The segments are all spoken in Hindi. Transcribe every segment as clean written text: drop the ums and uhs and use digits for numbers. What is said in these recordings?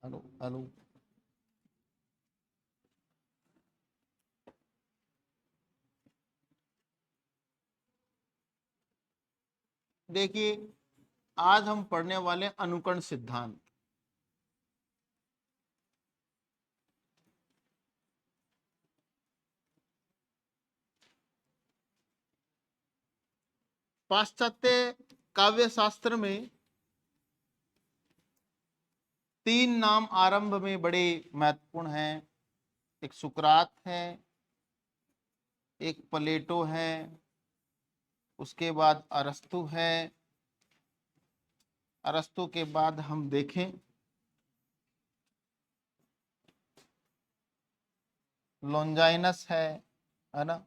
Hello hello. देखिए, आज हम पढ़ने वाले अनुकरण सिद्धांत। पाश्चात्य काव्य शास्त्र में तीन नाम आरंभ में बड़े महत्वपूर्ण हैं। एक सुकरात है, एक प्लेटो है, उसके बाद अरस्तु है। अरस्तु के बाद हम देखें लॉन्जाइनस है ना,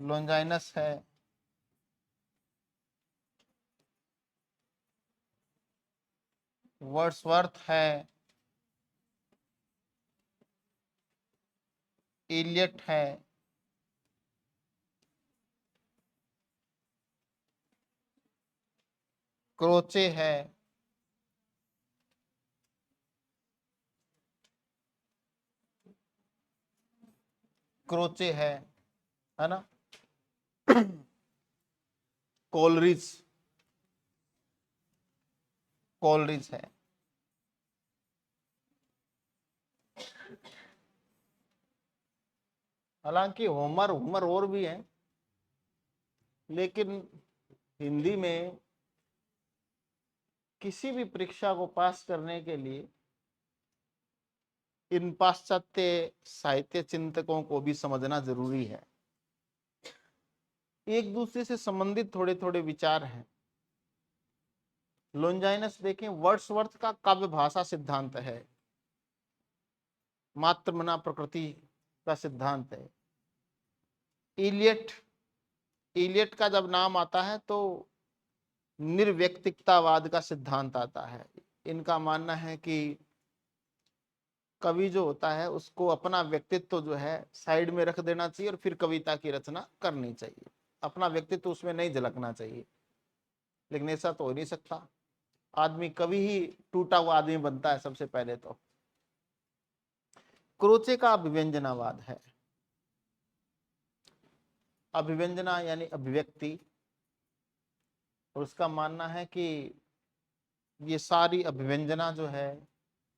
लॉन्जाइनस है। वर्ड्सवर्थ है, इलियट है, क्रोचे है, क्रोचे है ना, कोलरिज, कोलरिज है। हालांकि होमर होमर और भी है, लेकिन हिंदी में किसी भी परीक्षा को पास करने के लिए इन पाश्चात्य साहित्य चिंतकों को भी समझना जरूरी है। एक दूसरे से संबंधित थोड़े थोड़े विचार हैं। लॉन्जाइनस देखें, वर्ड्सवर्थ का काव्य भाषा सिद्धांत है, मात्रमना प्रकृति का सिद्धांत है। इलियट, इलियट का जब नाम आता है तो निर्व्यक्तिकतावाद का सिद्धांत आता है। इनका मानना है कि कवि जो होता है उसको अपना व्यक्तित्व जो है साइड में रख देना चाहिए और फिर कविता की रचना करनी चाहिए। अपना व्यक्तित्व उसमें नहीं झलकना चाहिए, लेकिन ऐसा तो हो नहीं सकता। आदमी कभी ही टूटा हुआ आदमी बनता है सबसे पहले तो। क्रोचे का अभिव्यंजनावाद है। अभिव्यंजना यानी अभिव्यक्ति, और उसका मानना है कि ये सारी अभिव्यंजना जो है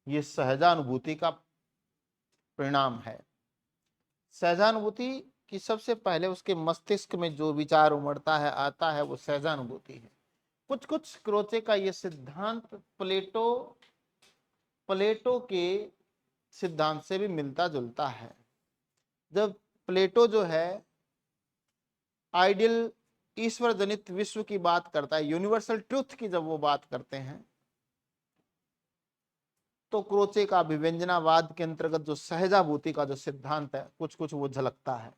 ये सहजानुभूति का परिणाम है। सहजानुभूति की सबसे पहले उसके मस्तिष्क में जो विचार उमड़ता है, आता है, वो सहजानुभूति है। कुछ कुछ क्रोचे का ये सिद्धांत प्लेटो प्लेटो के सिद्धांत से भी मिलता जुलता है। जब प्लेटो जो है आइडियल ईश्वर जनित विश्व की बात करता है, यूनिवर्सल ट्रुथ की जब वो बात करते हैं, तो क्रोचे का अभिव्यंजनावाद के अंतर्गत जो सहजाभूति का जो सिद्धांत है कुछ कुछ वो झलकता है।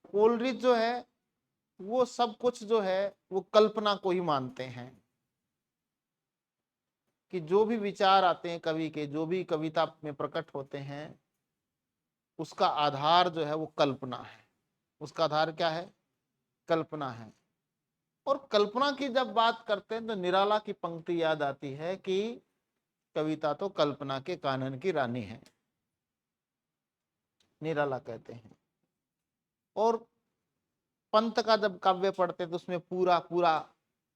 कोलरिज जो है वो सब कुछ जो है वो कल्पना को ही मानते हैं, कि जो भी विचार आते हैं कवि के, जो भी कविता में प्रकट होते हैं, उसका आधार जो है वो कल्पना है। उसका आधार क्या है? कल्पना है। और कल्पना की जब बात करते हैं तो निराला की पंक्ति याद आती है कि कविता तो कल्पना के कानन की रानी है, निराला कहते हैं। और पंत का जब काव्य पढ़ते तो उसमें पूरा पूरा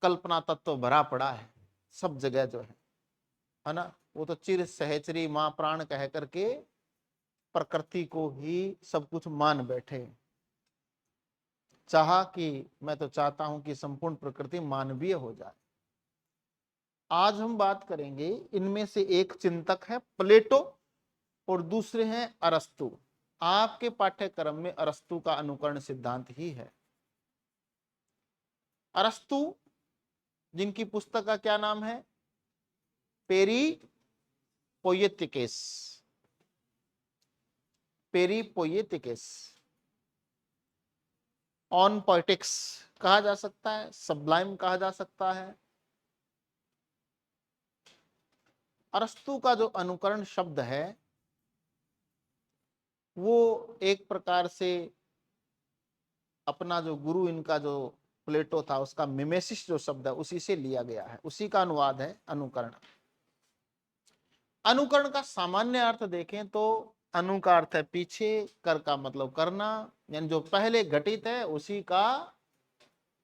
कल्पना तत्व भरा पड़ा है सब जगह जो है ना। वो तो चिर सहचरी मां प्राण कह करके प्रकृति को ही सब कुछ मान बैठे। चाहा कि मैं तो चाहता हूं कि संपूर्ण प्रकृति मानवीय हो जाए। आज हम बात करेंगे, इनमें से एक चिंतक है प्लेटो और दूसरे हैं अरस्तु। आपके पाठ्यक्रम में अरस्तु का अनुकरण सिद्धांत ही है। अरस्तु, जिनकी पुस्तक का क्या नाम है? पेरीपोएटिकेस, पेरीपोएटिकेस। ऑन पोएटिक्स कहा जा सकता है, सबलाइम कहा जा सकता है। अरस्तु का जो अनुकरण शब्द है वो एक प्रकार से अपना जो गुरु इनका जो प्लेटो था उसका मिमेसिस जो शब्द है उसी से लिया गया है, उसी का अनुवाद है अनुकरण। अनुकरण का सामान्य अर्थ देखें तो अनु का अर्थ है पीछे, कर का मतलब करना, यानी जो पहले घटित है उसी का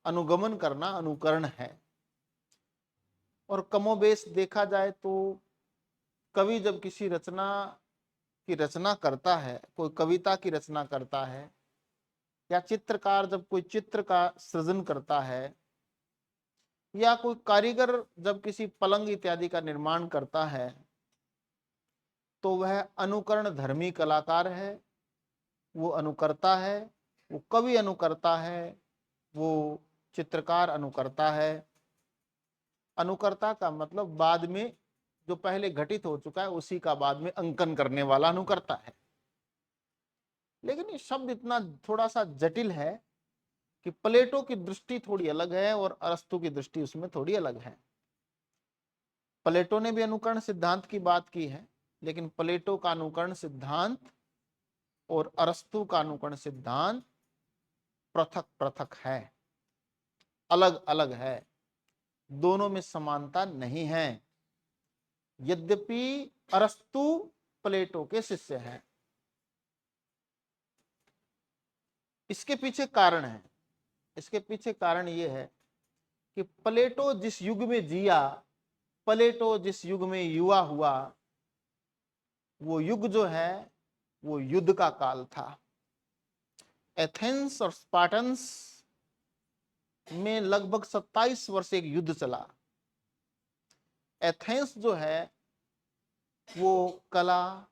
अनुगमन करना अनुकरण है। और कमोबेश देखा जाए तो कवि जब किसी रचना की रचना करता है, कोई कविता की रचना करता है, या चित्रकार जब कोई चित्र का सृजन करता है, या कोई कारीगर जब किसी पलंग इत्यादि का निर्माण करता है, तो वह अनुकरण धर्मी कलाकार है, वो अनुकर्ता है, वो कवि अनुकर्ता है, वो चित्रकार अनुकर्ता है। अनुकर्ता का मतलब बाद में जो पहले घटित हो चुका है उसी का बाद में अंकन करने वाला अनुकर्ता है। लेकिन ये शब्द इतना थोड़ा सा जटिल है कि प्लेटो की दृष्टि थोड़ी अलग है और अरस्तु की दृष्टि उसमें थोड़ी अलग है। प्लेटो ने भी अनुकरण सिद्धांत की बात की है, लेकिन प्लेटो का अनुकरण सिद्धांत और अरस्तु का अनुकरण सिद्धांत पृथक पृथक है, अलग अलग है, दोनों में समानता नहीं है। यद्यपि अरस्तु प्लेटो के शिष्य हैं। इसके पीछे कारण है, इसके पीछे कारण यह है कि प्लेटो जिस युग में जिया, प्लेटो जिस युग में युवा हुआ, वो युग जो है वो युद्ध का काल था। एथेंस और स्पार्टन्स में लगभग 27 वर्ष एक युद्ध चला। एथेंस जो है वो कला,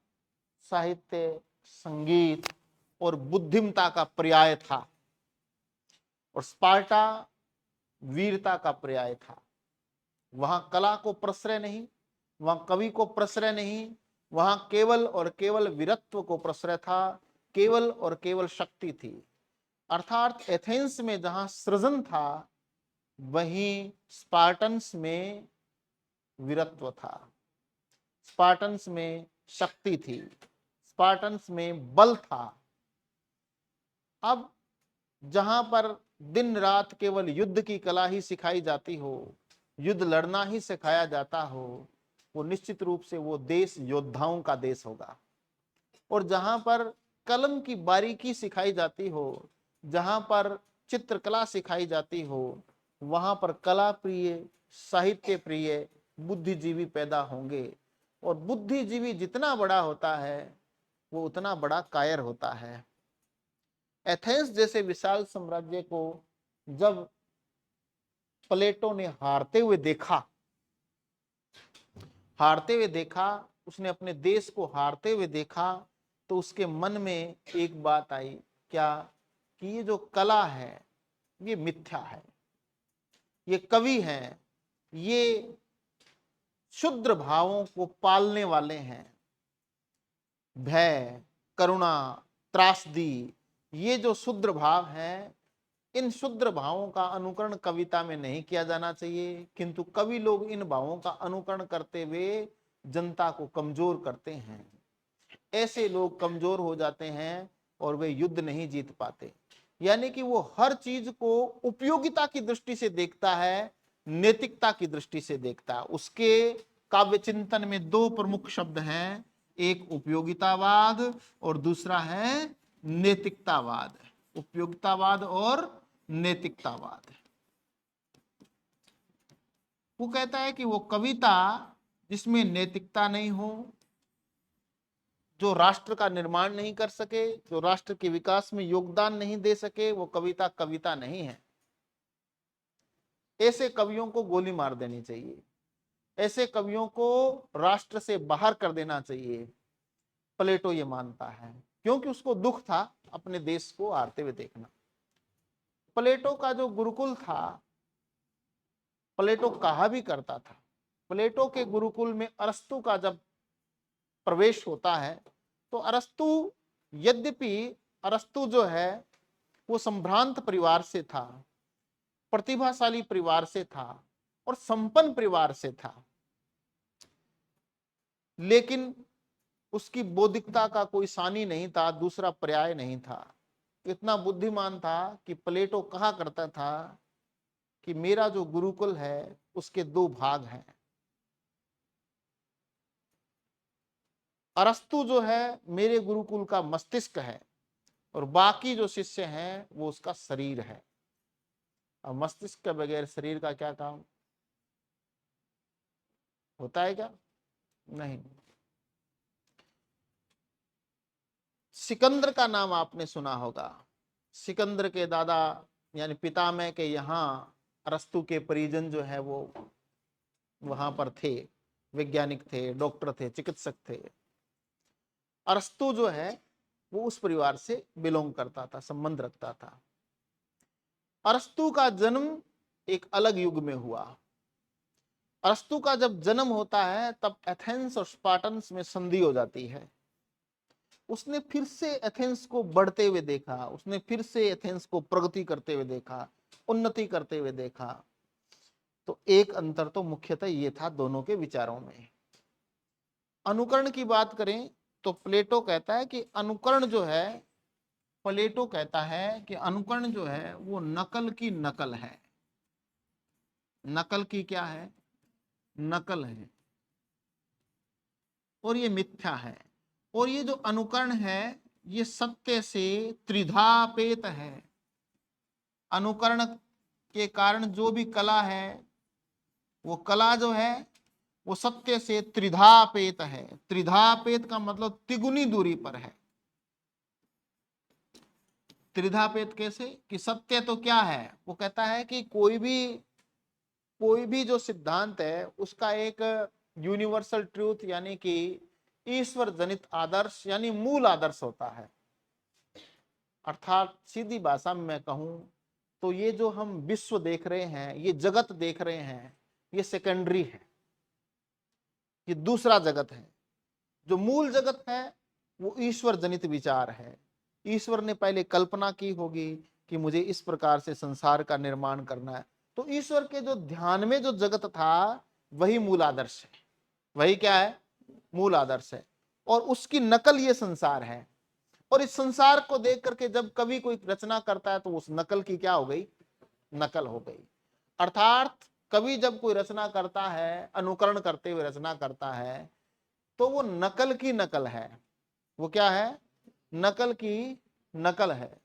साहित्य, संगीत और बुद्धिमता का पर्याय था, और स्पार्टा वीरता का पर्याय था। वहां कला को प्रश्रय नहीं, वहां कवि को प्रश्रय नहीं, वहां केवल और केवल वीरत्व को प्रश्रय था, केवल और केवल शक्ति थी। अर्थात एथेंस में जहां सृजन था वहीं स्पार्टन्स में वीरत्व था, स्पार्टन्स में शक्ति थी, स्पार्टन्स में बल था। अब जहां पर दिन रात केवल युद्ध की कला ही सिखाई जाती हो, युद्ध लड़ना ही सिखाया जाता हो, वो निश्चित रूप से वो देश योद्धाओं का देश होगा। और जहां पर कलम की बारीकी सिखाई जाती हो, जहां पर चित्रकला सिखाई जाती हो, वहां पर कला प्रिय, साहित्य प्रिय बुद्धिजीवी पैदा होंगे। और बुद्धिजीवी जितना बड़ा होता है वो उतना बड़ा कायर होता है। एथेंस जैसे विशाल साम्राज्य को जब प्लेटो ने हारते हुए देखा, उसने अपने देश को हारते हुए देखा, तो उसके मन में एक बात आई, क्या कि ये जो कला है ये मिथ्या है, ये कवि हैं, ये क्षुद्र भावों को पालने वाले हैं। भय, करुणा, त्रासदी, ये जो क्षुद्र भाव हैं, इन क्षुद्र भावों का अनुकरण कविता में नहीं किया जाना चाहिए, किंतु कवि लोग इन भावों का अनुकरण करते हुए जनता को कमजोर करते हैं। ऐसे लोग कमजोर हो जाते हैं और वे युद्ध नहीं जीत पाते। यानी कि वो हर चीज को उपयोगिता की दृष्टि से देखता है, नैतिकता की दृष्टि से देखता है। उसके काव्य चिंतन में दो प्रमुख शब्द हैं, एक उपयोगितावाद और दूसरा है नैतिकतावाद। उपयोगितावाद और नैतिकतावाद। वो कहता है कि वो कविता जिसमें नैतिकता नहीं हो, जो राष्ट्र का निर्माण नहीं कर सके, जो राष्ट्र के विकास में योगदान नहीं दे सके, वो कविता कविता नहीं है। ऐसे कवियों को गोली मार देनी चाहिए, ऐसे कवियों को राष्ट्र से बाहर कर देना चाहिए। प्लेटो ये मानता है, क्योंकि उसको दुख था अपने देश को हारते हुए देखना। प्लेटो का जो गुरुकुल था, प्लेटो कहा भी करता था, प्लेटो के गुरुकुल में अरस्तु का जब प्रवेश होता है, तो अरस्तु, यद्यपि अरस्तु जो है वो संभ्रांत परिवार से था, प्रतिभाशाली परिवार से था और संपन्न परिवार से था, लेकिन उसकी बौद्धिकता का कोई सानी नहीं था, दूसरा पर्याय नहीं था। इतना बुद्धिमान था कि प्लेटो कहा करता था कि मेरा जो गुरुकुल है उसके दो भाग हैं, अरस्तु जो है मेरे गुरुकुल का मस्तिष्क है और बाकी जो शिष्य हैं वो उसका शरीर है। अब मस्तिष्क के बगैर शरीर का क्या काम होता है क्या? नहीं। सिकंदर का नाम आपने सुना होगा। सिकंदर के दादा यानी पितामह के यहाँ अरस्तु के परिजन जो है वो वहां पर थे, वैज्ञानिक थे, डॉक्टर थे, चिकित्सक थे। अरस्तु जो है वो उस परिवार से बिलोंग करता था, संबंध रखता था। अरस्तु का जन्म एक अलग युग में हुआ। अरस्तु का जब जन्म होता है तब एथेंस और स्पार्टन्स में संधि हो जाती है। उसने फिर से एथेंस को बढ़ते हुए देखा, उसने फिर से एथेंस को प्रगति करते हुए देखा, उन्नति करते हुए देखा। तो एक अंतर तो मुख्यतः ये था दोनों के विचारों में। अनुकरण की बात करें तो प्लेटो कहता है कि अनुकरण जो है, प्लेटो कहता है कि अनुकरण जो है वो नकल की नकल है। नकल की क्या है? नकल है और ये मिथ्या है। और ये जो अनुकरण है ये सत्य से त्रिधापेत है। अनुकरण के कारण जो भी कला है वो कला जो है वो सत्य से त्रिधापेत है। त्रिधापेत का मतलब तिगुनी दूरी पर है। त्रिधापेत कैसे? कि सत्य तो क्या है, वो कहता है कि कोई भी जो सिद्धांत है उसका एक यूनिवर्सल ट्रूथ यानी कि ईश्वर जनित आदर्श यानी मूल आदर्श होता है। अर्थात सीधी भाषा में मैं कहूं तो ये जो हम विश्व देख रहे हैं, ये जगत देख रहे हैं, ये सेकेंडरी है, ये दूसरा जगत है। जो मूल जगत है वो ईश्वर जनित विचार है। ईश्वर ने पहले कल्पना की होगी कि मुझे इस प्रकार से संसार का निर्माण करना है, तो ईश्वर के जो ध्यान में जो जगत था वही मूल आदर्श है। वही क्या है? मूल आदर्श है। और उसकी नकल ये संसार है। और इस संसार को देख करके जब कभी कोई रचना करता है तो उस नकल की क्या हो गई? नकल हो गई। अर्थात कवि जब कोई रचना करता है, अनुकरण करते हुए रचना करता है, तो वो नकल की नकल है। वो क्या है? नकल की नकल है।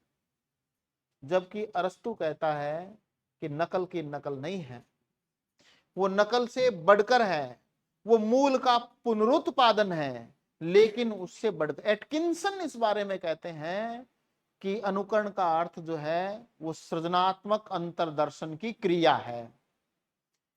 जबकि अरस्तु कहता है कि नकल की नकल नहीं है, वो नकल से बढ़कर है, वो मूल का पुनरुत्पादन है, लेकिन उससे बढ़कर। एटकिंसन इस बारे में कहते हैं कि अनुकरण का अर्थ जो है वो सृजनात्मक अंतर्दर्शन की क्रिया है।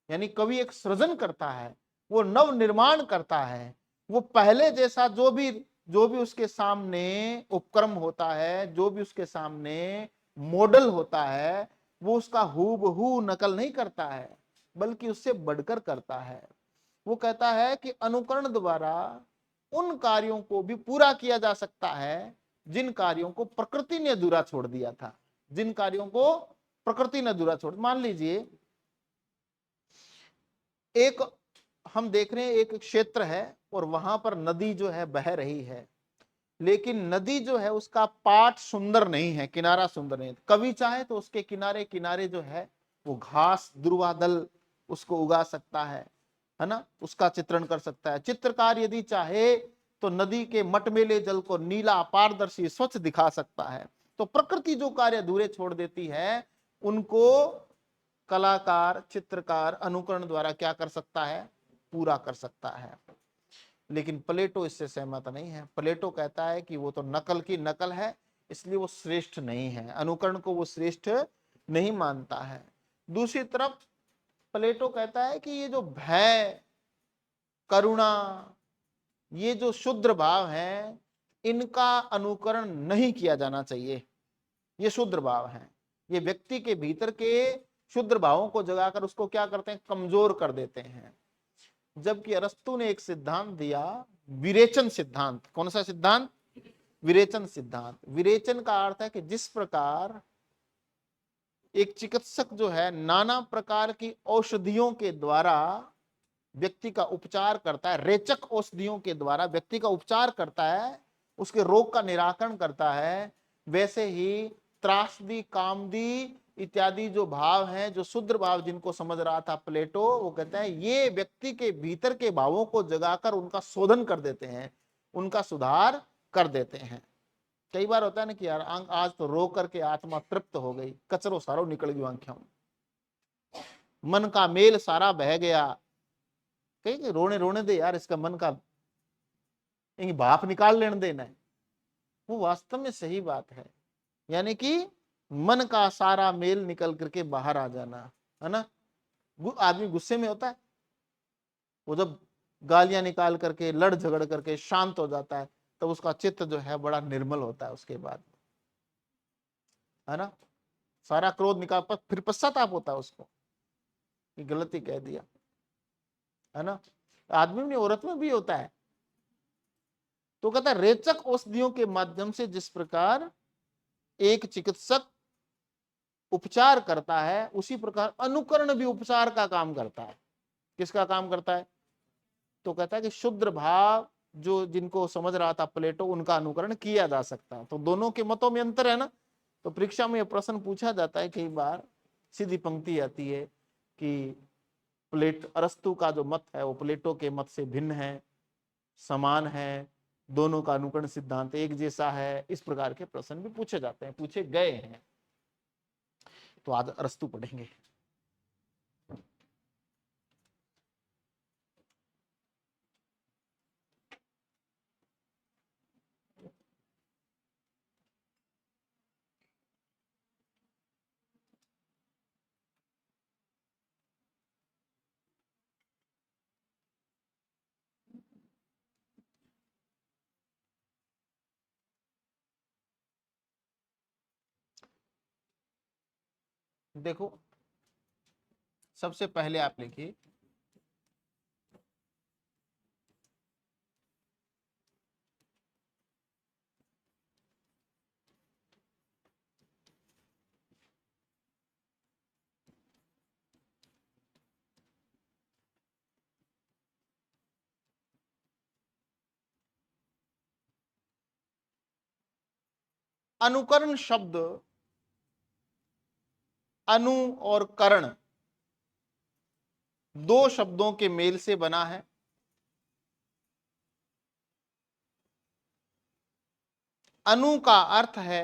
यानी कवि एक सृजन करता है, वो नव निर्माण करता है। वो पहले जैसा जो भी उसके सामने उपक्रम होता है, जो भी उसके सामने मॉडल होता है, वो उसका हूबहू नकल नहीं करता है, बल्कि उससे बढ़कर करता है। वो कहता है कि अनुकरण द्वारा उन कार्यों को भी पूरा किया जा सकता है जिन कार्यों को प्रकृति ने अधूरा छोड़ दिया था। जिन कार्यों को प्रकृति ने अधूरा छोड़, मान लीजिए एक हम देख रहे हैं एक क्षेत्र है और वहां पर नदी जो है बह रही है, लेकिन नदी जो है उसका पाट सुंदर नहीं है, किनारा सुंदर नहीं है। कवि चाहे तो उसके किनारे किनारे जो है वो घास, दुर्वादल उसको उगा सकता है ना, उसका चित्रण कर सकता है। चित्रकार यदि चाहे तो नदी के मटमेले जल को नीला, पारदर्शी, स्वच्छ दिखा सकता है। तो प्रकृति जो कार्य अधूरे छोड़ देती है उनको कलाकार, चित्रकार अनुकरण द्वारा क्या कर सकता है? पूरा कर सकता है। लेकिन प्लेटो इससे सहमत नहीं है। प्लेटो कहता है कि वो तो नकल की नकल है, इसलिए वो श्रेष्ठ नहीं है, अनुकरण को वो श्रेष्ठ नहीं मानता है। दूसरी तरफ प्लेटो कहता है कि ये जो भय, करुणा, ये जो शुद्र भाव है, इनका अनुकरण नहीं किया जाना चाहिए। ये शुद्र भाव है, ये व्यक्ति के भीतर के शुद्र भावों को जगाकर उसको क्या करते हैं? कमजोर कर देते हैं। जबकि अरस्तु ने एक सिद्धांत दिया, विरेचन सिद्धांत। कौन सा सिद्धांत? विरेचन सिद्धांत। विरेचन का अर्थ है कि जिस प्रकार एक चिकित्सक जो है नाना प्रकार की औषधियों के द्वारा व्यक्ति का उपचार करता है, रेचक औषधियों के द्वारा व्यक्ति का उपचार करता है, उसके रोग का निराकरण करता है, वैसे ही त्रासदी, कामदी इत्यादि जो भाव हैं, जो शुद्र भाव जिनको समझ रहा था प्लेटो, वो कहता है ये व्यक्ति के भीतर के भावों को जगाकर उनका शोधन कर देते हैं। उनका सुधार कर देते हैं। कई बार होता है ना कि यार आज तो रो करके आत्मा तृप्त हो गई, कचरो सारो निकल गई आंखों में, मन का मेल सारा बह गया, कहीं रोने रोने दे यार, इसका मन का भाप निकाल लेने देना है। वो वास्तव में सही बात है, यानी कि मन का सारा मेल निकल करके बाहर आ जाना, है ना। आदमी गुस्से में होता है, वो जब गालियां निकाल करके लड़ झगड़ करके शांत हो जाता है, तब तो उसका चित्त जो है बड़ा निर्मल होता है उसके बाद, है ना। सारा क्रोध निकाल पर फिर पश्चाताप होता है उसको कि गलती कह दिया, है ना। आदमी में औरत में भी होता है। तो कहता है रेचक औषधियों के माध्यम से जिस प्रकार एक चिकित्सक उपचार करता है, उसी प्रकार अनुकरण भी उपचार का काम करता है। किसका काम करता है? तो कहता है कि शुद्र भाव जो जिनको समझ रहा था प्लेटो, उनका अनुकरण किया जा सकता है। तो दोनों के मतों में अंतर है ना। तो परीक्षा में यह प्रश्न पूछा जाता है, कई बार सीधी पंक्ति आती है कि अरस्तु का जो मत है वो प्लेटो के मत से भिन्न है, समान है, दोनों का अनुकरण सिद्धांत एक जैसा है। इस प्रकार के प्रश्न भी पूछे जाते हैं, पूछे गए हैं। तो आज अरस्तु पढ़ेंगे। देखो, सबसे पहले आप लिखिए अनुकरण शब्द अनु और करण दो शब्दों के मेल से बना है। अनु का अर्थ है,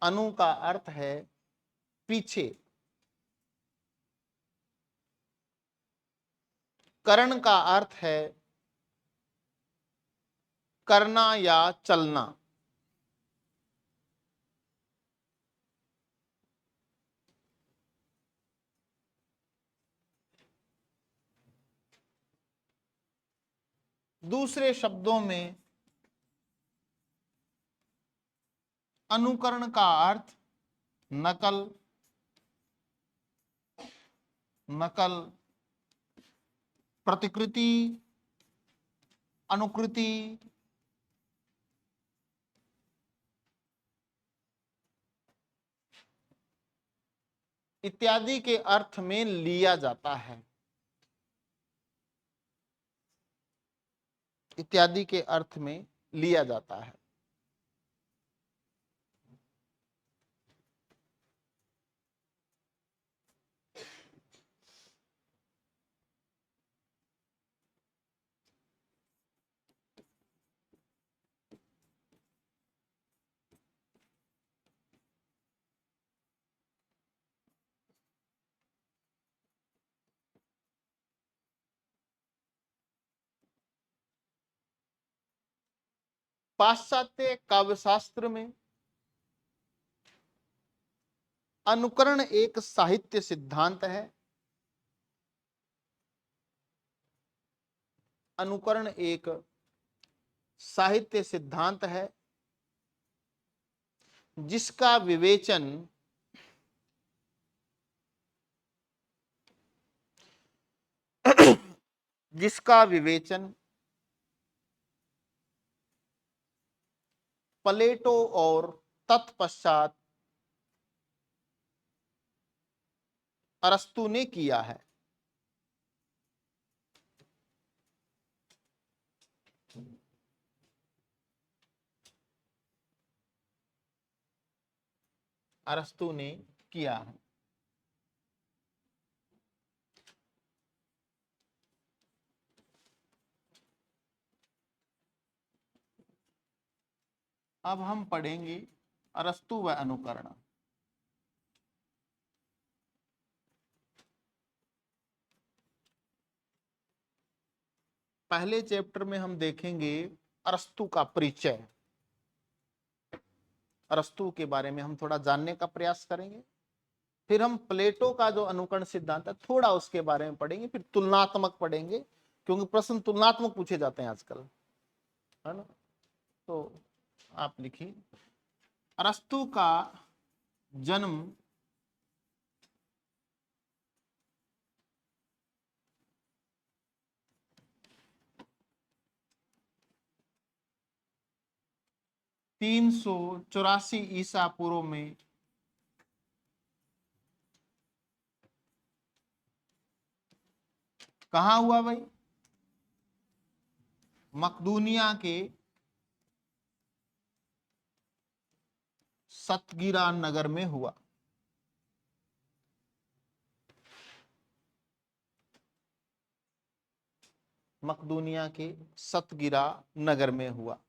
अनु का अर्थ है पीछे, करण का अर्थ है करना या चलना। दूसरे शब्दों में अनुकरण का अर्थ नकल, नकल, प्रतिकृति, अनुकृति, इत्यादि के अर्थ में लिया जाता है, इत्यादि के अर्थ में लिया जाता है। पाश्चात्य काव्यशास्त्र में अनुकरण एक साहित्य सिद्धांत है। अनुकरण एक साहित्य सिद्धांत है जिसका विवेचन जिसका विवेचन प्लेटो और तत्पश्चात अरस्तु ने किया है। अरस्तु ने किया है। अब हम पढ़ेंगे अरस्तु व अनुकरण। पहले चैप्टर में हम देखेंगे अरस्तु का परिचय, अरस्तु के बारे में हम थोड़ा जानने का प्रयास करेंगे। फिर हम प्लेटो का जो अनुकरण सिद्धांत है थोड़ा उसके बारे में पढ़ेंगे। फिर तुलनात्मक पढ़ेंगे, क्योंकि प्रश्न तुलनात्मक पूछे जाते हैं आजकल, है ना। तो आप लिखिए, अरस्तु का जन्म तीन सौ चौरासी ईसा पूर्व में कहाँ हुआ भाई? मकदूनिया के सतगिरा नगर में हुआ। मकदूनिया के सतगिरा नगर में हुआ।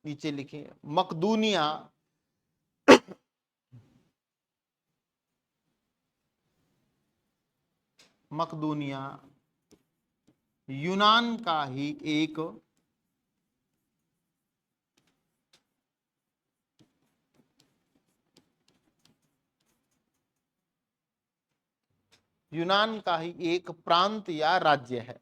नीचे लिखिए, मकदूनिया मकदूनिया यूनान का ही एक यूनान का ही एक प्रांत या राज्य है।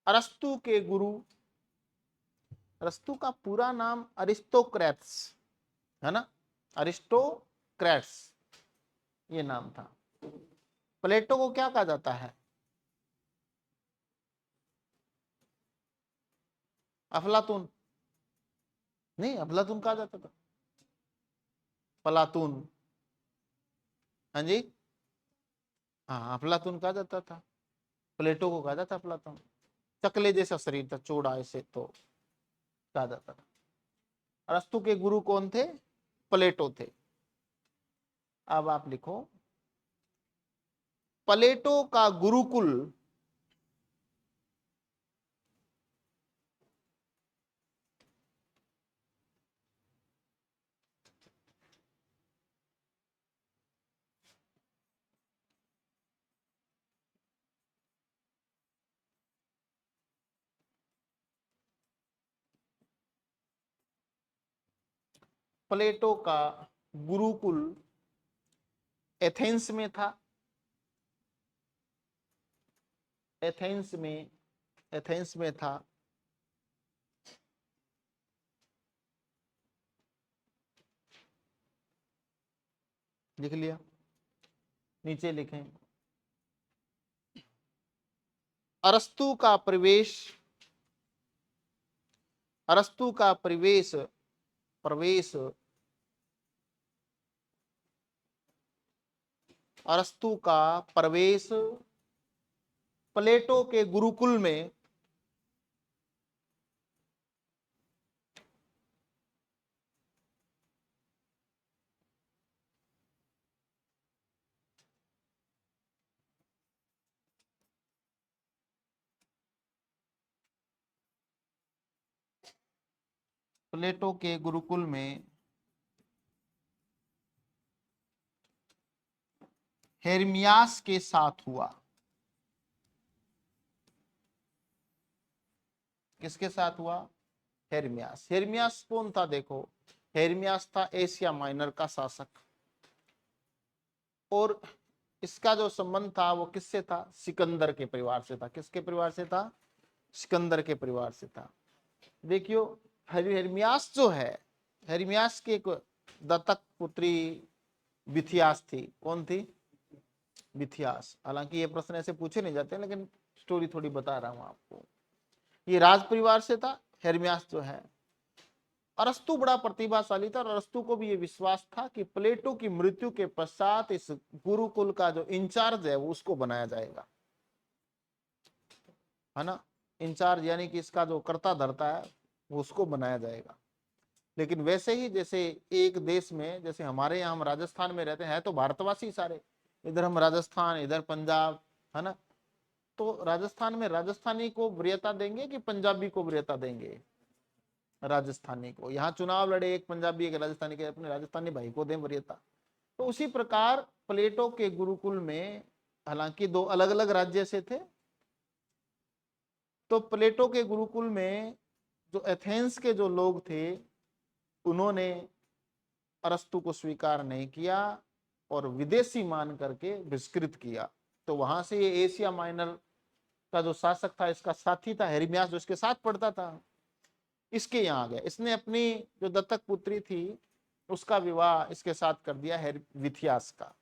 अरस्तु के गुरु, अरस्तु का पूरा नाम अरिस्टोक्रेट्स है ना, अरिस्टोक्रेट्स ये नाम था। प्लेटो को क्या कहा जाता है? अफलातून नहीं, अफलातून कहा जाता था, प्लातून। हाँ जी, हाँ अफलातून कहा जाता था, प्लेटो को कहा जाता अफलातून। चकले जैसा शरीर था, चौड़ा ऐसे, तो कहा जाता था। अरस्तु के गुरु कौन थे? प्लेटो थे। अब आप लिखो, प्लेटो का गुरुकुल प्लेटो का गुरुकुल एथेंस में था। एथेंस में, एथेंस में था। लिख लिया? नीचे लिखें, अरस्तु का प्रवेश, अरस्तु का प्रवेश प्रवेश अरस्तु का प्रवेश प्लेटो के गुरुकुल में प्लेटो के गुरुकुल में हेरमियास के साथ हुआ। किसके साथ हुआ? हेरमियास। हेरमियास कौन था? देखो, हेरमियास था एशिया माइनर का शासक, और इसका जो संबंध था वो किससे था? सिकंदर के परिवार से था। किसके परिवार से था? सिकंदर के परिवार से था। देखियो, हेरमियास जो है, हेरमियास की एक दत्तक पुत्री बिथियास थी। कौन थी? बिथियास। हालांकि ये प्रश्न ऐसे पूछे नहीं जाते, लेकिन स्टोरी थोड़ी बता रहा हूं आपको। ये राज परिवार से था हेरमियास जो है। अरस्तु बड़ा प्रतिभाशाली था और अरस्तु को भी ये विश्वास था कि प्लेटो की मृत्यु के पश्चात इस गुरुकुल का जो इंचार्ज है वो उसको बनाया जाएगा, है ना। इंचार्ज यानी कि इसका जो कर्ता धर्ता है वो उसको बनाया जाएगा। लेकिन वैसे ही जैसे एक देश में, जैसे हमारे यहाँ हम राजस्थान में रहते हैं तो भारतवासी सारे, इधर हम राजस्थान, इधर पंजाब, है ना। तो राजस्थान में राजस्थानी को वरीयता देंगे कि पंजाबी को वरीयता देंगे? राजस्थानी को। यहाँ चुनाव लड़े एक पंजाबी एक राजस्थानी के, अपने राजस्थानी भाई को दें वरीयता। तो उसी प्रकार प्लेटो के गुरुकुल में, हालांकि दो अलग अलग राज्य से थे, तो प्लेटो के गुरुकुल में जो एथेंस के जो लोग थे उन्होंने अरस्तु को स्वीकार नहीं किया और विदेशी मान करके बहिष्कृत किया। तो वहां से ये एशिया माइनर का जो शासक था, इसका साथी था हेरमियास, जो इसके साथ पढ़ता था, इसके यहाँ आ गया। इसने अपनी जो दत्तक पुत्री थी उसका विवाह इसके साथ कर दिया, विथियास का,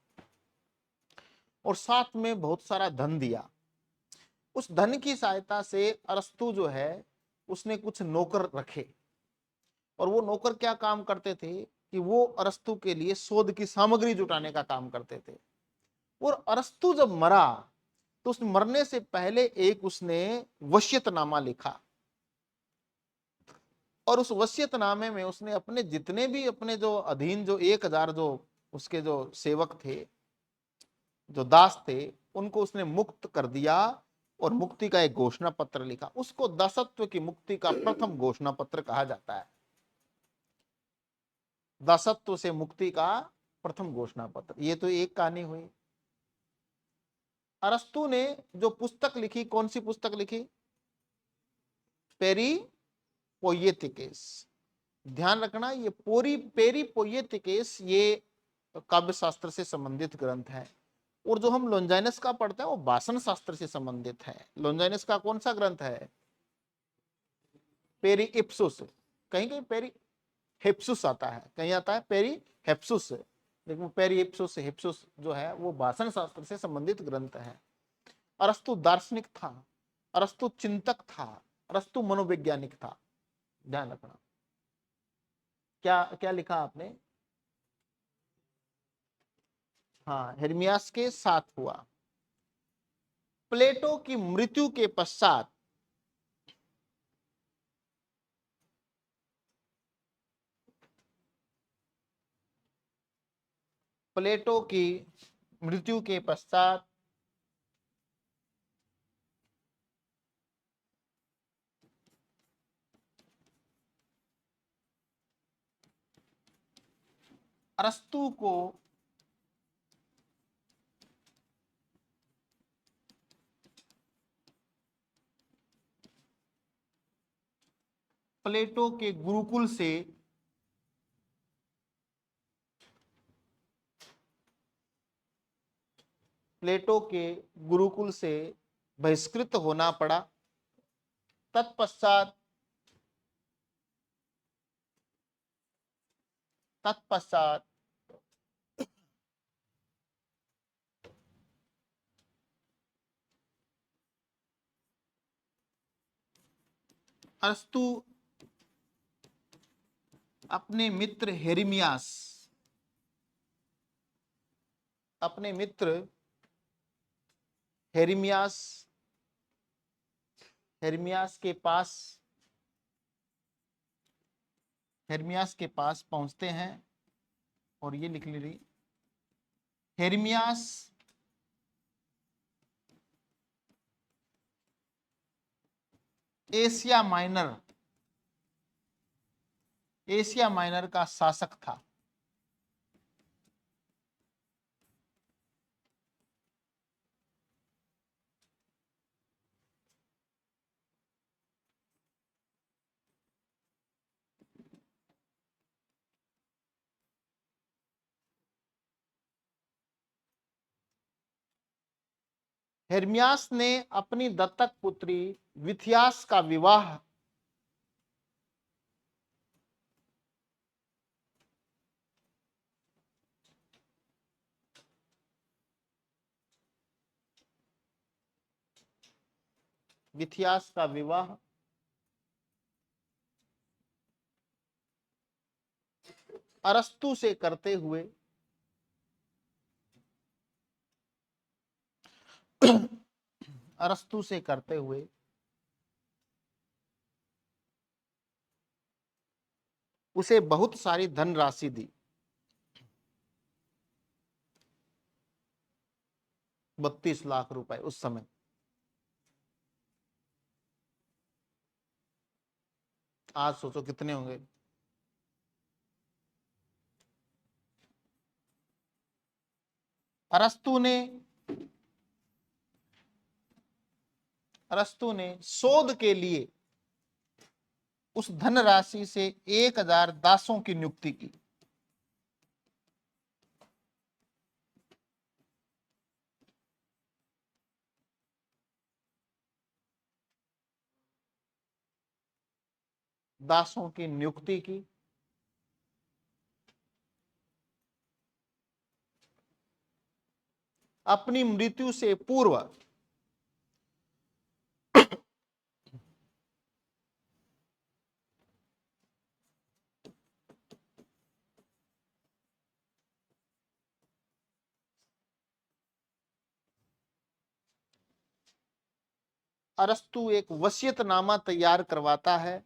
और साथ में बहुत सारा धन दिया। उस धन की सहायता से अरस्तु जो है उसने कुछ नौकर रखे, और वो नौकर क्या काम करते थे कि वो अरस्तु के लिए शोध की सामग्री जुटाने का काम करते थे। और अरस्तु जब मरा तो उस मरने से पहले एक उसने वसीयतनामा लिखा, और उस वसीयतनामे में उसने अपने जितने भी अपने जो अधीन जो 1000 जो उसके जो सेवक थे, जो दास थे, उनको उसने मुक्त कर दिया और मुक्ति का एक घोषणा पत्र लिखा। उसको दासत्व की मुक्ति का प्रथम घोषणा पत्र कहा जाता है। दासत्व से मुक्ति का प्रथम घोषणा पत्र। ये तो एक कहानी हुई। अरस्तु ने जो पुस्तक लिखी, कौन सी पुस्तक लिखी? पेरी पोयेटिकेस। ध्यान रखना, ये पेरी पोयेटिकेस ये काव्य शास्त्र से संबंधित ग्रंथ है। और जो हम लोंजाइनस का पढ़ते हैं वो भाषण शास्त्र से संबंधित है। लोंजाइनस का कौन सा ग्रंथ है? पेरी इप्सुस। कहीं कहीं पेरी हेप्सुस आता है, कहीं आता है पेरी हेप्सुस, लेकिन पेरी इप्सुस हेप्सुस जो है वो भाषण शास्त्र से संबंधित ग्रंथ है। अरस्तु दार्शनिक था, अरस्तु चिंतक था, अरस्तु मनोवैज्ञानिक था। ध्यान रखना। क्या क्या लिखा आपने? हाँ, हेरमियास के साथ हुआ। प्लेटो की मृत्यु के पश्चात प्लेटो की मृत्यु के पश्चात अरस्तु को प्लेटो के गुरुकुल से प्लेटो के गुरुकुल से बहिष्कृत होना पड़ा। तत्पश्चात तत्पश्चात अरस्तु अपने मित्र हेरमियास हेरमियास के पास पहुंचते हैं। और ये लिख ली रही, हेरमियास एशिया माइनर का शासक था। हेरमियास ने अपनी दत्तक पुत्री विथियास का विवाह विथियास का विवाह अरस्तु से करते हुए अरस्तु से करते हुए उसे बहुत सारी धनराशि दी, 32 लाख रुपए उस समय। आज सोचो कितने होंगे। अरस्तु ने शोध के लिए उस धनराशि से 1000 दासों की नियुक्ति की। दासों की नियुक्ति की। अपनी मृत्यु से पूर्व अरस्तु एक वसीयतनामा तैयार करवाता है।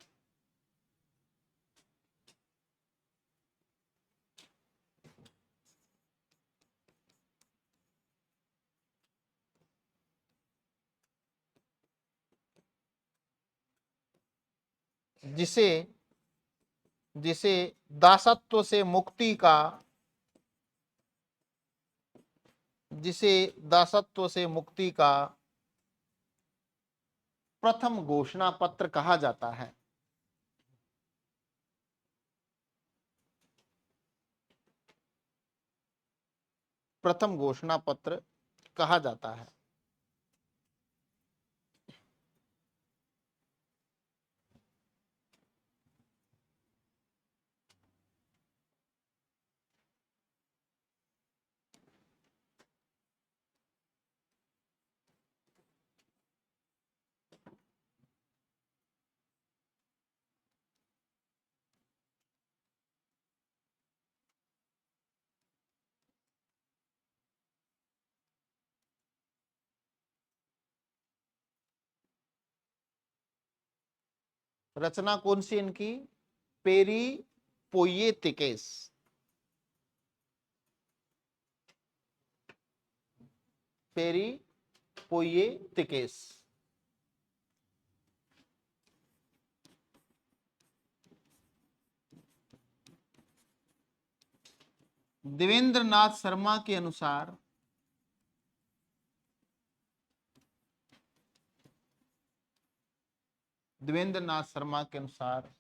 जिसे जिसे दासत्व से मुक्ति का जिसे दासत्व से मुक्ति का प्रथम घोषणा पत्र कहा जाता है। प्रथम घोषणा पत्र कहा जाता है। रचना कौन सी इनकी? पेरी पोइएटिकेस। पेरी पोइएटिकेस। देवेंद्र नाथ शर्मा के अनुसार देवेंद्र नाथ शर्मा के अनुसार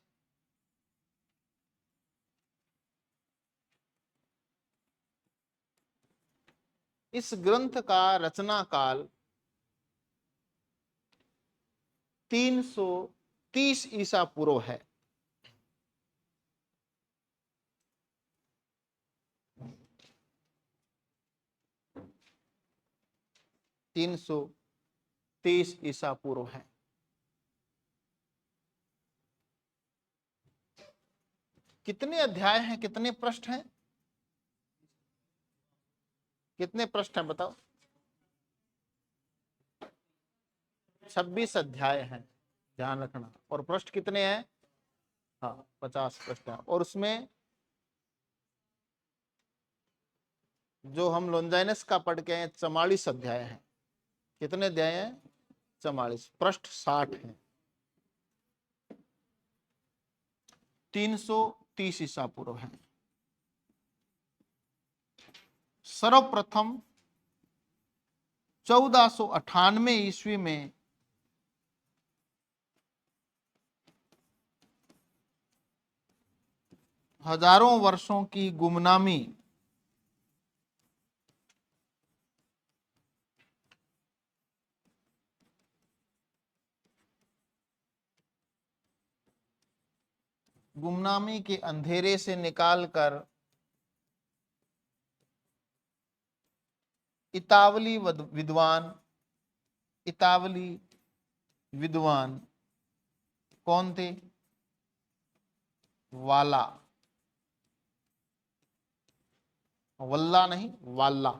इस ग्रंथ का रचना काल 330 ईसा पूर्व है। 330 ईसा पूर्व है। कितने अध्याय हैं, कितने पृष्ठ हैं? कितने पृष्ठ हैं बताओ? 26 अध्याय हैं, ध्यान रखना। और पृष्ठ कितने हैं? हाँ, 50 पृष्ठ हैं। और उसमें जो हम लोन्जाइनस का पढ़ के 44 अध्याय हैं। कितने अध्याय हैं? 44। पृष्ठ 60 हैं। 330 ईसा पूर्व है। सर्वप्रथम 1498 ईस्वी में हजारों वर्षों की गुमनामी के अंधेरे से निकालकर इतावली विद्वान कौन थे? वाला। वल्ला नहीं, वाला।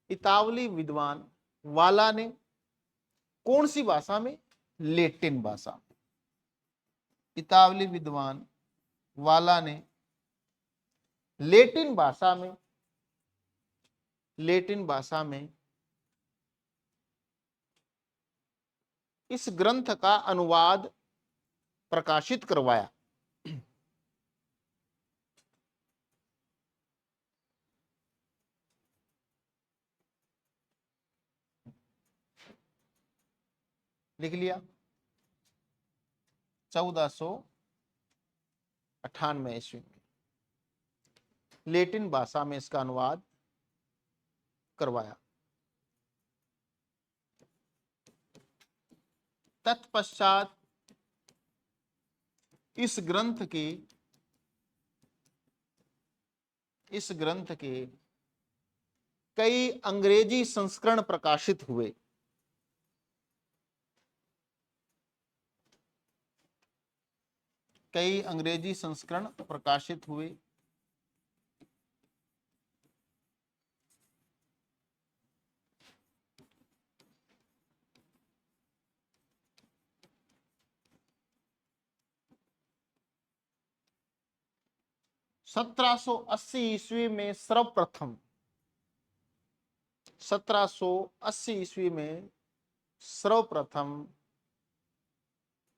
इतावली विद्वान वाला ने कौन सी भाषा में? लेटिन भाषा में। इतावली विद्वान वाला ने लेटिन भाषा में, लेटिन भाषा में इस ग्रंथ का अनुवाद प्रकाशित करवाया। लिख लिया। 1498 ईस्वी में लेटिन भाषा में इसका अनुवाद करवाया। तत्पश्चात इस ग्रंथ के कई अंग्रेजी संस्करण प्रकाशित हुए। कई अंग्रेजी संस्करण प्रकाशित हुए। सत्रह सौ अस्सी ईस्वी में सर्वप्रथम 1780 ईस्वी में सर्वप्रथम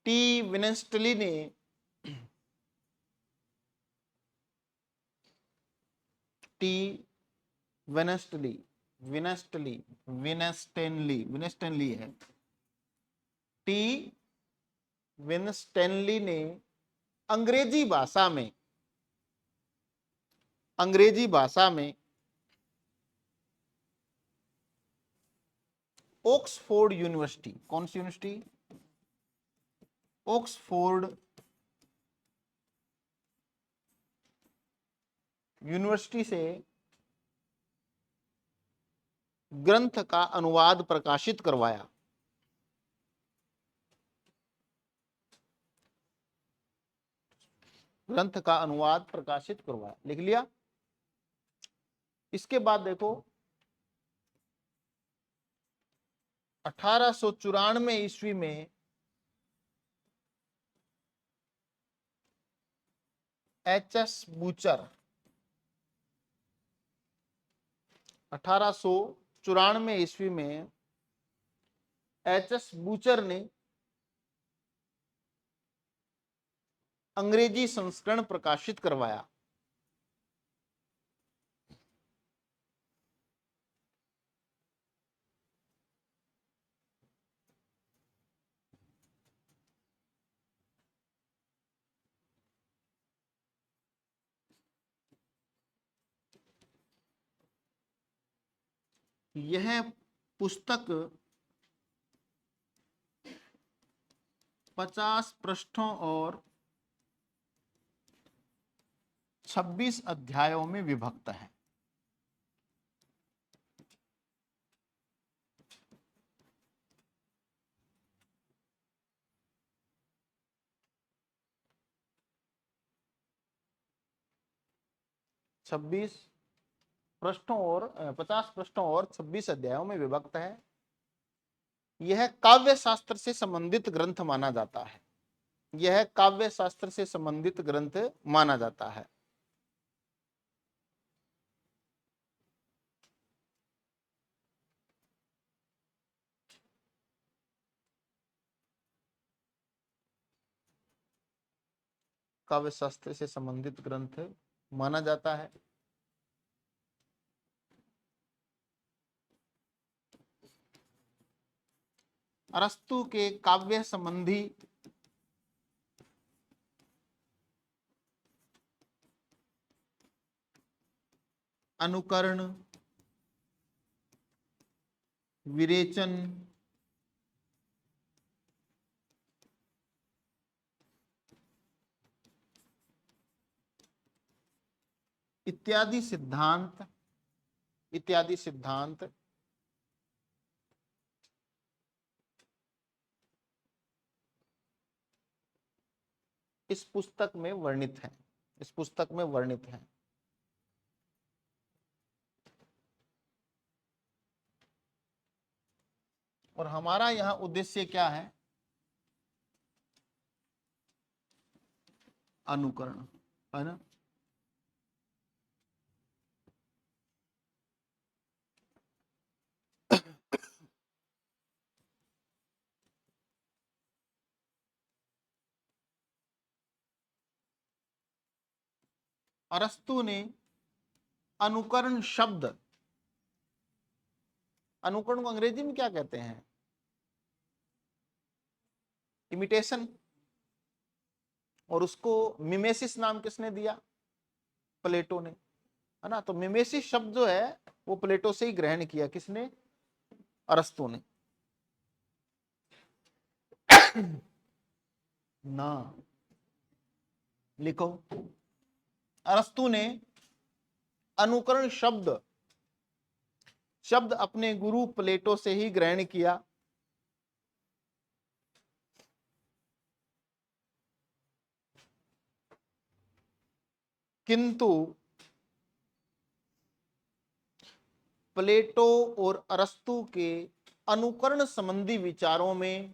टी विनेस्टली ने टी विनेस्टली विनेस्टली विनेस्टेनली है। टी विनेस्टेनली ने अंग्रेजी भाषा में ऑक्सफोर्ड यूनिवर्सिटी, कौन सी यूनिवर्सिटी? ऑक्सफोर्ड यूनिवर्सिटी से ग्रंथ का अनुवाद प्रकाशित करवाया। ग्रंथ का अनुवाद प्रकाशित करवाया, लिख लिया। इसके बाद देखो 1894 ईस्वी में एच.एस. बूचर 1894 ईस्वी में एच.एस. बूचर ने अंग्रेजी संस्करण प्रकाशित करवाया। यह पुस्तक 50 पृष्ठों और 26 अध्यायों में विभक्त है। छब्बीस पृष्ठों और 50 पृष्ठों और 26 अध्यायों में विभक्त है। यह काव्य शास्त्र से संबंधित ग्रंथ माना जाता है। यह काव्य शास्त्र से संबंधित ग्रंथ माना जाता है। काव्य शास्त्र से संबंधित ग्रंथ माना जाता है। अरस्तु के काव्य संबंधी अनुकरण, विरेचन, इत्यादि सिद्धांत इस पुस्तक में वर्णित है। और हमारा यहाँ उद्देश्य क्या है? अनुकरण, है ना। अरस्तु ने अनुकरण शब्द, अनुकरण को अंग्रेजी में क्या कहते हैं? इमिटेशन। और उसको मिमेसिस नाम किसने दिया? प्लेटो ने, है ना। तो मिमेसिस शब्द जो है वो प्लेटो से ही ग्रहण किया। किसने? अरस्तु ने। ना लिखो, अरस्तु ने अनुकरण शब्द अपने गुरु प्लेटो से ही ग्रहण किया। किंतु प्लेटो और अरस्तु के अनुकरण संबंधी विचारों में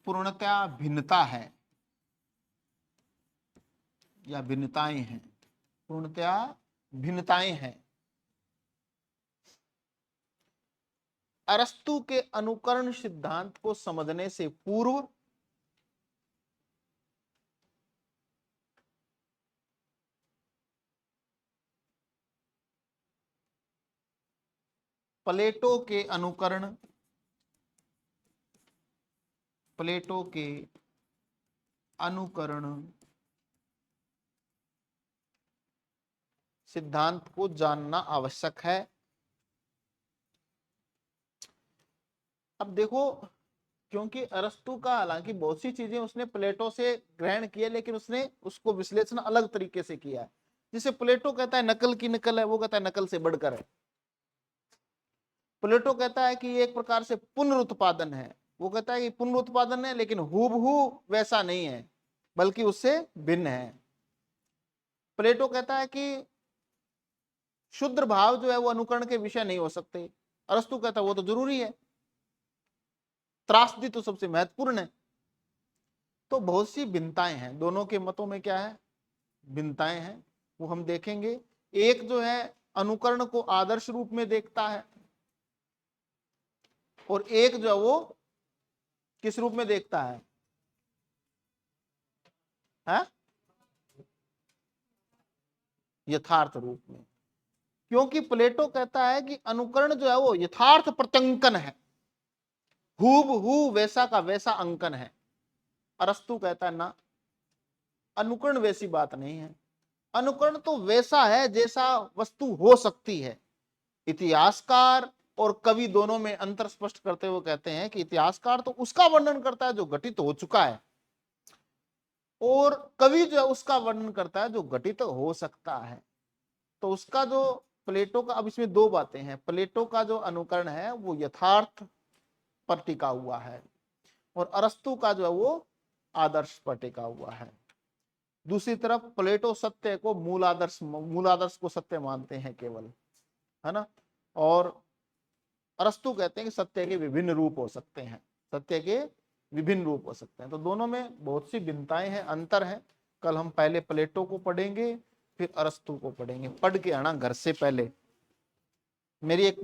पूर्णतया भिन्नता है या भिन्नताएं हैं, पूर्णतया भिन्नताएं हैं। अरस्तु के अनुकरण सिद्धांत को समझने से पूर्व प्लेटो के अनुकरण सिद्धांत को जानना आवश्यक है। अब देखो, क्योंकि अरस्तु का हालांकि बहुत सी चीजें उसने प्लेटो से ग्रहण किया, लेकिन उसने उसको विश्लेषण अलग तरीके से किया है। जिसे प्लेटो कहता है नकल की नकल है, वो कहता है नकल से बढ़कर है। प्लेटो कहता है कि ये एक प्रकार से पुनरुत्पादन है, वो कहता है कि पुनरुत्पादन है लेकिन हूबहू वैसा नहीं है, बल्कि उससे भिन्न है। प्लेटो कहता है कि शुद्ध भाव जो है वो अनुकरण के विषय नहीं हो सकते। अरस्तु कहता है वो तो जरूरी है, त्रासदी तो सबसे महत्वपूर्ण है। तो बहुत सी भिन्नताएं हैं दोनों के मतों में। क्या है? भिन्नताएं हैं, वो हम देखेंगे। एक जो है अनुकरण को आदर्श रूप में देखता है, और एक जो है वो किस रूप में देखता है? यथार्थ रूप में। क्योंकि प्लेटो कहता है कि अनुकरण जो है वो यथार्थ प्रत्यंकन है, हूबहू वैसा का वैसा अंकन है। अरस्तु कहता है ना, अनुकरण वैसी बात नहीं है। अनुकरण तो वैसा है जैसा वस्तु हो सकती है। इतिहासकार और कवि दोनों में अंतर स्पष्ट करते हुए कहते हैं कि इतिहासकार तो उसका वर्णन करता है जो घटित हो चुका है, और कवि जो है उसका वर्णन करता है जो घटित हो सकता है। तो उसका जो प्लेटो का, अब इसमें दो बातें हैं। प्लेटो का जो अनुकरण है वो यथार्थ पर टिका हुआ है, और अरस्तु का जो है वो आदर्श पर टिका हुआ है। दूसरी तरफ प्लेटो सत्य को मूल आदर्श को सत्य मानते हैं केवल, है ना। और अरस्तु कहते हैं कि सत्य के विभिन्न रूप हो सकते हैं, सत्य के विभिन्न रूप हो सकते हैं। तो दोनों में बहुत सी भिन्नताएं हैं, अंतर है। कल हम पहले प्लेटो को पढ़ेंगे, फिर अरस्तु को पढ़ेंगे। पढ़ के आना घर से पहले। मेरी एक